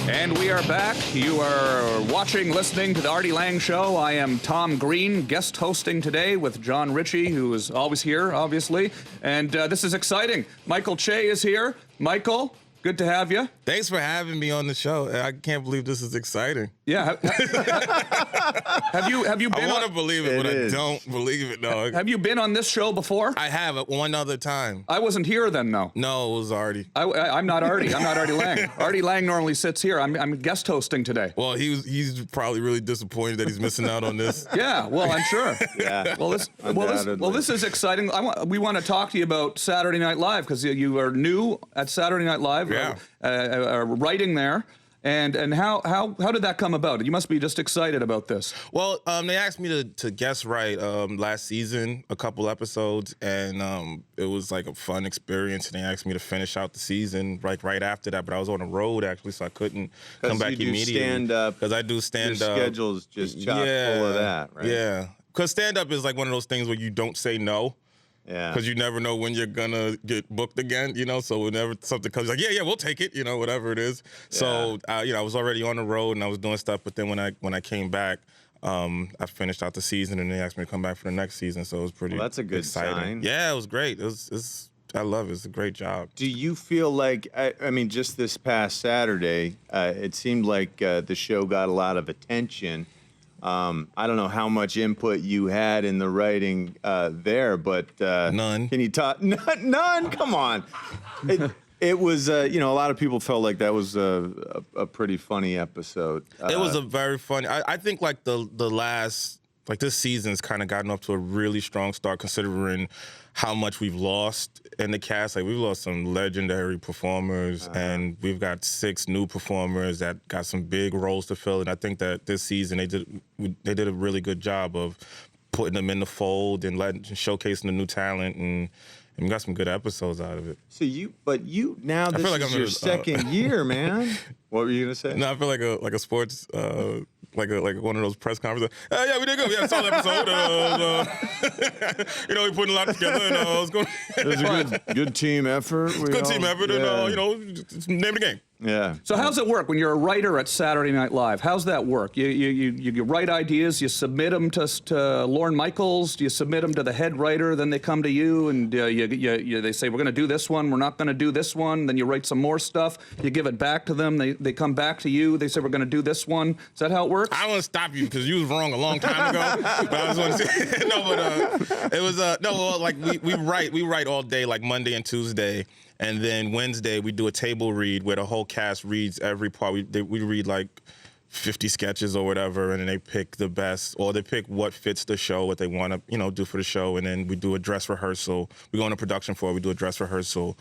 And we are back. You are watching, listening to the Artie Lange Show. I am Tom Green, guest hosting today with John Ritchie, who is always here, obviously. And this is exciting. Michael Che is here. Michael, good to have you. Thanks for having me on the show. I can't believe this is exciting. Yeah. Have you been? I want to believe it, but I don't believe it. No. Have you been on this show before? I have it one other time. I wasn't here then, though. No, it was Artie. I'm not Artie. I'm not Artie Lange. Artie Lange normally sits here. I'm guest hosting today. Well, he's probably really disappointed that he's missing out on this. Yeah. Well, I'm sure. Yeah. Well, this is exciting. We want to talk to you about Saturday Night Live because you are new at Saturday Night Live. Yeah. Writing there. And how did that come about? You must be just excited about this. Well, they asked me to guest write last season, a couple episodes, and it was like a fun experience. And they asked me to finish out the season right after that, but I was on the road actually, so I couldn't come back immediately. Stand-up. Because I do stand-up. Your schedule's just chock full of that, right? Yeah. Because stand-up is like one of those things where you don't say no. Yeah. Because you never know when you're gonna get booked again, so whenever something comes, like, yeah, we'll take it, whatever it is. Yeah. So, I was already on the road and I was doing stuff, but then when I came back, I finished out the season and they asked me to come back for the next season, so it was pretty that's a good exciting. sign. Yeah, it was great. I love it. It's a great job. Do you feel like, I mean, just this past Saturday, it seemed like the show got a lot of attention. I don't know how much input you had in the writing there, but none. Can you talk? None. Come on. It was, a lot of people felt like that was a pretty funny episode. It was a very funny. I think like the last, like this season's kind of gotten up to a really strong start considering how much we've lost in the cast. Like we've lost some legendary performers and we've got 6 new performers that got some big roles to fill. And I think that this season they did a really good job of putting them in the fold and showcasing the new talent and we got some good episodes out of it. So now this is your second year, man. What were you gonna say? No, I feel like a sports like one of those press conferences. Yeah, we did good. We had a solid episode. We putting a lot together. And it was a good team effort. Good team effort, and just name the game. Yeah. So how's it work when you're a writer at Saturday Night Live? How's that work? You write ideas, you submit them to Lorne Michaels, you submit them to the head writer, then they come to you and they say, we're going to do this one, we're not going to do this one, then you write some more stuff, you give it back to them, they come back to you, they say, we're going to do this one. Is that how it works? I don't want to stop you because you was wrong a long time ago, but I just want to say, it was, we write all day, like Monday and Tuesday. And then Wednesday, we do a table read where the whole cast reads every part. We read like 50 sketches or whatever, and then they pick the best, or they pick what fits the show, what they want to, do for the show. And then we do a dress rehearsal. We go on a production floor. We do a dress rehearsal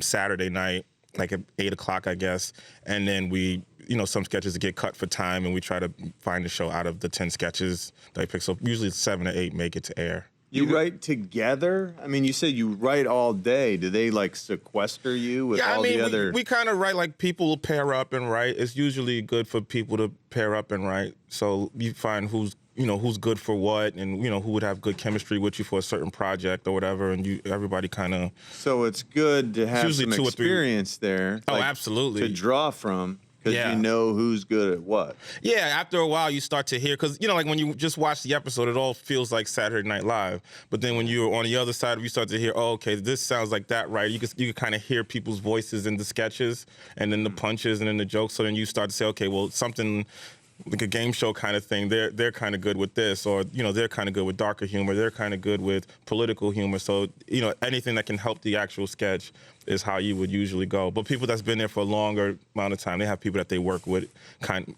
Saturday night, like at 8 o'clock, I guess. And then we, some sketches get cut for time, and we try to find the show out of the 10 sketches that we pick. So usually 7 or 8 make it to air. You write together? I mean, you said you write all day. Do they sequester you with all the other? We kind of write like people will pair up and write. It's usually good for people to pair up and write. So you find who's good for what, and who would have good chemistry with you for a certain project or whatever, and everybody kind of. So it's good to have some experience there. Oh, absolutely. To draw from. Because you know who's good at what. Yeah, after a while you start to hear, because, like when you just watch the episode, it all feels like Saturday Night Live. But then when you're on the other side, you start to hear, oh, okay, this sounds like that, right? You can kind of hear people's voices in the sketches and then the punches and then the jokes. So then you start to say, okay, well, something like a game show kind of thing, they're kind of good with this, or, they're kind of good with darker humor. They're kind of good with political humor. So, anything that can help the actual sketch is how you would usually go. But people that's been there for a longer amount of time, they have people that they work with kind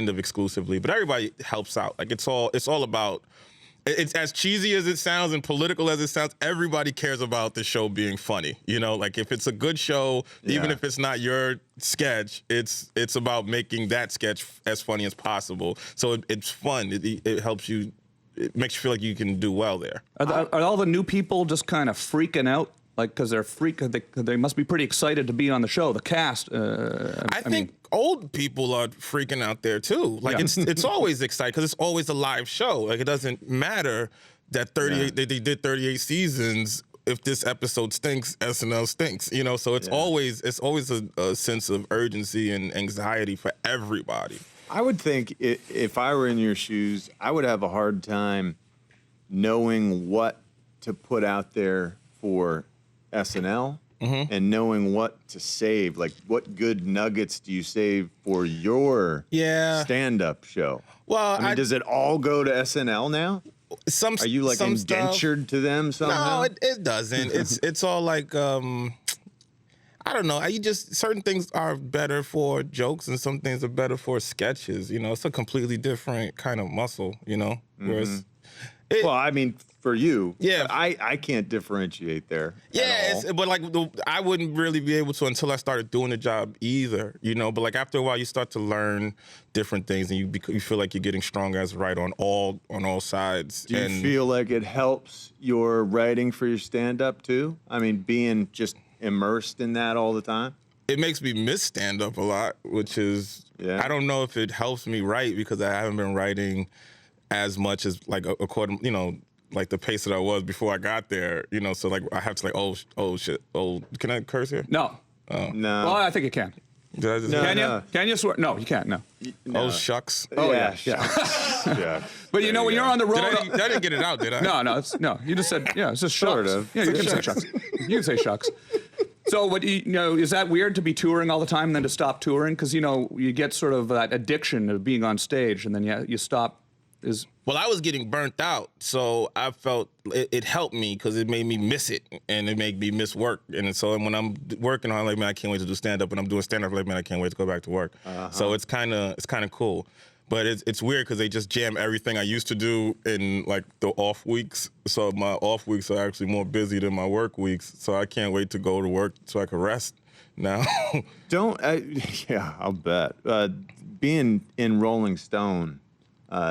of exclusively. But everybody helps out. Like it's all about, it's as cheesy as it sounds and political as it sounds, everybody cares about the show being funny. Like if it's a good show, even if it's not your sketch, it's about making that sketch as funny as possible. So it's fun. It helps you, it makes you feel like you can do well there. Are all the new people just kind of freaking out? Like, because they must be pretty excited to be on the show. The cast. I think old people are freaking out there too. Like it's always exciting because it's always a live show. Like it doesn't matter that 38 they did 38 seasons. if this episode stinks, SNL stinks. You know, so it's always a sense of urgency and anxiety for everybody. I would think if I were in your shoes, I would have a hard time knowing what to put out there for SNL and knowing what to save. Like, what good nuggets do you save for your stand-up show? Well, I mean, does it all go to SNL now? Are you like indentured to them somehow? No, it doesn't. It's all like I don't know. Certain things are better for jokes and some things are better for sketches. You know, it's a completely different kind of muscle. You know, whereas. Well, I mean, for you, yeah, I can't differentiate there. Yeah, but like I wouldn't really be able to until I started doing the job either, you know. But like after a while, you start to learn different things, and you feel like you're getting stronger as a writer on all sides. Do you feel like it helps your writing for your stand-up too? I mean, being just immersed in that all the time. It makes me miss stand-up a lot, which is I don't know if it helps me write because I haven't been writing as much as like according, you know, like the pace that I was before I got there, you know. So like I have to like oh shit, can I curse here? No. No. Well, I think you can. Did I just Can you? No. Can you swear? No, you can't. No. Oh shucks. Oh yeah. Yeah. But you know, when you're on the road, I didn't get it out, did I? No. You just said it's just shucks. Sort of. Yeah, you can say shucks. You can say shucks. So, what you know, is that weird to be touring all the time and then to stop touring? Because you know, you get sort of that addiction of being on stage, and then you stop. Well, I was getting burnt out, so I felt it helped me because it made me miss it, and it made me miss work. And so when I'm working on, like, man, I can't wait to do stand up, and I'm doing stand up, like, man, I can't wait to go back to work. So it's kind of cool, but it's weird because they just jam everything I used to do in like the off weeks. So my off weeks are actually more busy than my work weeks. So I can't wait to go to work so I can rest now. I'll bet. Being in Rolling Stone.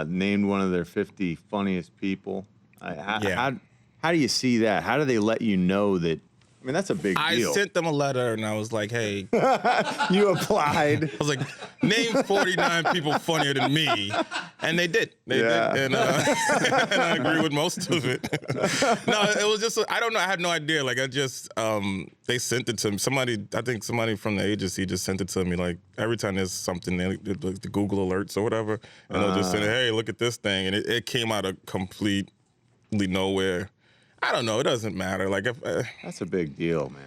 Named one of their 50 funniest people. How do you see that? How do they let you know that? I mean, that's a big deal. I sent them a letter and I was like, hey. You applied. I was like, name 49 people funnier than me. And they did. They did. And I agree with most of it. No, it was just, I don't know. I had no idea. Like, they sent it to me. I think somebody from the agency just sent it to me. Like, every time there's something, the Google alerts or whatever. And they'll just say, hey, look at this thing. And it came out of completely nowhere. I don't know. It doesn't matter. Like, that's a big deal, man.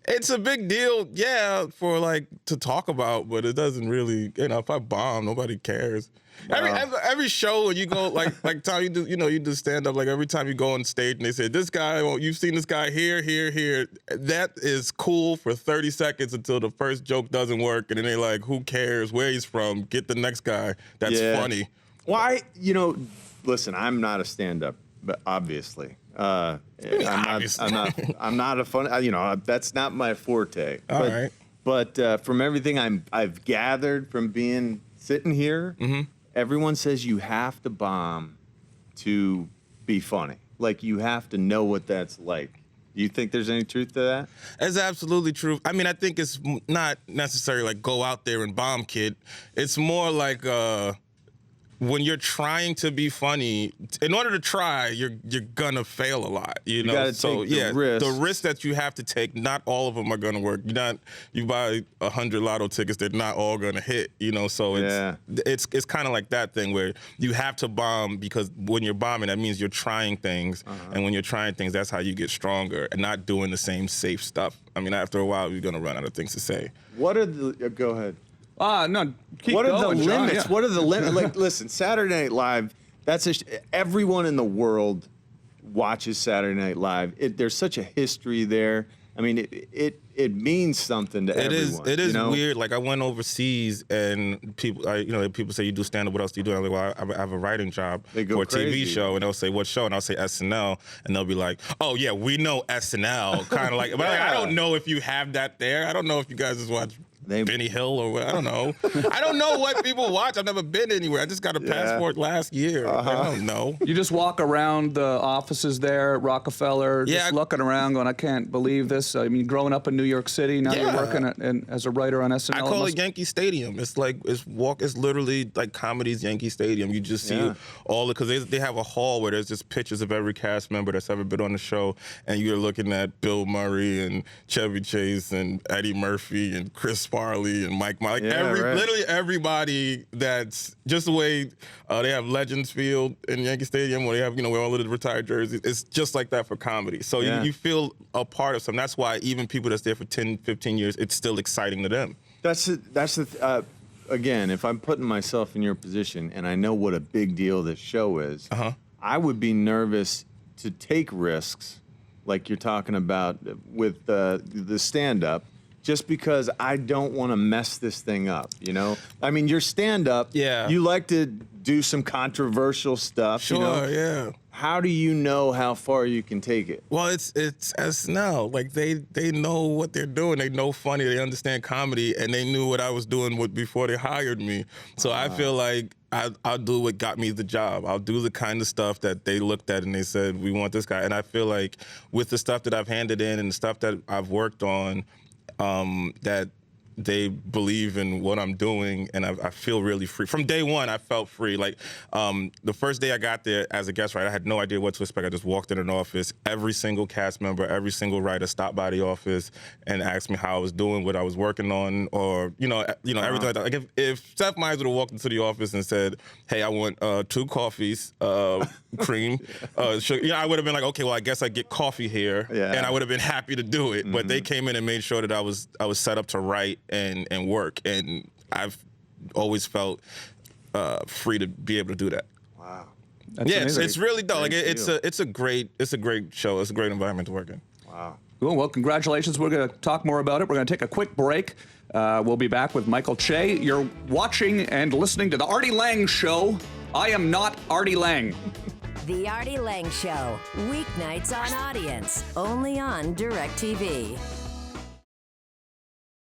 It's a big deal, yeah, for like to talk about, but it doesn't really. You know, if I bomb, nobody cares. Every show when you go, like Tom, you do stand up. Like every time you go on stage and they say this guy, well, you've seen this guy here. That is cool for 30 seconds until the first joke doesn't work, and then they like, who cares where he's from? Get the next guy. That's funny. Why? You know, listen, I'm not a stand up, but obviously. I'm not a fun. You know, that's not my forte. All right. But from everything I've gathered from being sitting here, everyone says you have to bomb to be funny. Like you have to know what that's like. Do you think there's any truth to that? It's absolutely true. I mean, I think it's not necessarily like go out there and bomb, kid. It's more like. When you're trying to be funny, in order to try, you're gonna fail a lot. You know, gotta take the risk. The risks that you have to take, not all of them are gonna work. You buy 100 lotto tickets, they're not all gonna hit. You know, so it's kind of like that thing where you have to bomb because when you're bombing, that means you're trying things, and when you're trying things, that's how you get stronger and not doing the same safe stuff. I mean, after a while, you're gonna run out of things to say. What are the? Go ahead. No. Keep what are going, the John, limits? yeah. What are the limits? Like, listen, Saturday Night Live. Everyone in the world watches Saturday Night Live. There's such a history there. I mean, it means something to everyone. It is you know? weird. Like I went overseas and people say you do stand up. What else do you do? I'm like, well, I have a writing job for a crazy. TV show, and they'll say what show, and I'll say SNL, and they'll be like, oh yeah, we know SNL, kind of like. But like, I don't know if you have that there. I don't know if you guys just watch Benny Hill or what, I don't know. I don't know what people watch. I've never been anywhere. I just got a passport last year. I don't know. You just walk around the offices there at Rockefeller, just looking around going, I can't believe this. I mean, growing up in New York City, now you're working as a writer on SNL. I call it Yankee Stadium. It's like, it's literally like comedy's Yankee Stadium. You just see all the, because they have a hall where there's just pictures of every cast member that's ever been on the show, and you're looking at Bill Murray and Chevy Chase and Eddie Murphy and Chris Farley and Mike Myers. Literally everybody. That's just the way they have Legends Field in Yankee Stadium, where they have, where all of the retired jerseys. It's just like that for comedy. So you feel a part of something. That's why even people that's there for 10, 15 years, it's still exciting to them. Again, if I'm putting myself in your position and I know what a big deal this show is, I would be nervous to take risks like you're talking about with the stand-up, just because I don't want to mess this thing up, I mean, your stand-up, you like to do some controversial stuff. Sure, How do you know how far you can take it? Well, it's SNL. Like, they know what they're doing. They know funny. They understand comedy, and they knew what I was doing before they hired me. So I feel like I'll do what got me the job. I'll do the kind of stuff that they looked at and they said, we want this guy. And I feel like with the stuff that I've handed in and the stuff that I've worked on, that they believe in what I'm doing, and I feel really free. From day one, I felt free. Like, the first day I got there as a guest writer, I had no idea what to expect. I just walked in an office. Every single cast member, every single writer stopped by the office and asked me how I was doing, what I was working on, or, everything like that. Like, if Seth Meyers would have walked into the office and said, hey, I want 2 coffees, cream, sugar, I would have been like, okay, well, I guess I get coffee here, and I would have been happy to do it. But they came in and made sure that I was set up to write and work, and I've always felt free to be able to do that. Wow. That's it's really dope. Like, it's a great show. It's a great environment to work in. Wow. Cool. Well, congratulations. We're going to talk more about it. We're going to take a quick break. We'll be back with Michael Che. You're watching and listening to the Artie Lange Show. I am not Artie Lange. The Artie Lange Show, weeknights on Audience, only on DirecTV.